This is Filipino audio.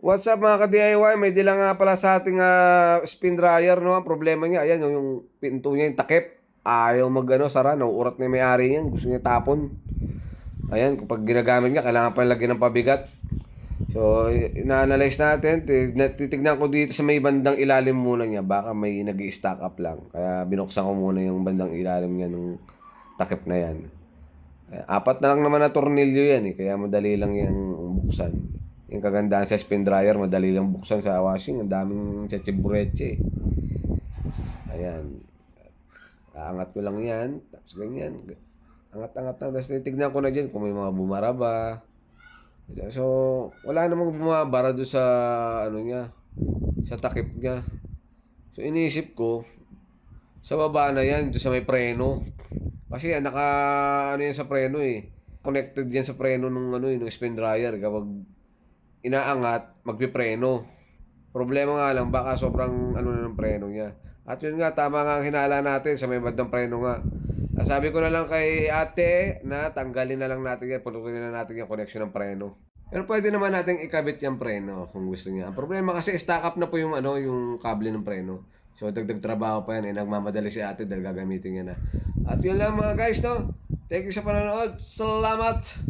What's up mga ka-DIY? May dila nga pala sa ating spin dryer, no? Ang problema niya, ayan, yung pinto niya, yung takip. Ayaw sara, nauurat na yung may-ari niyan. Gusto niya tapon. Ayan, kapag ginagamit niya, kailangan pa lagyan ng pabigat. So, ina-analyze natin. Titignan ko dito sa may bandang ilalim muna niya. Baka may nag-i-stack up lang. Kaya binuksan ko muna yung bandang ilalim niya ng takip na yan. Apat na lang naman na tornilyo yan eh. Kaya madali lang yung buksan. Yung kagandahan sa spin dryer, madali lang buksan sa washing. Ang daming chachibureche. Ayan. Aangat ko lang yan. Tapos ganyan. Angat-angat lang. Tapos titignan ko na dyan kung may mga bumara ba. So, wala namang bumabara doon sa ano niya. Sa takip niya. So, iniisip ko, sa baba na yan, doon sa may preno. Kasi ano yan sa preno eh. Connected yan sa preno ng ng spin dryer. Kapag inaangat, magpipreno. Problema nga lang, baka sobrang na ng preno niya. At yun nga, tama nga ang hinala natin sa may bandang preno nga. Sabi ko na lang kay ate na tanggalin na lang natin yan, pulutin na natin yung connection ng preno. Pero pwede naman natin ikabit yung preno kung gusto niya. Ang problema kasi stack up na po yung yung kable ng preno. So dagdag trabaho pa yan eh. Nagmamadali si ate dahil gagamitin niya na. At yun lang mga guys, no? Thank you sa panonood. Salamat!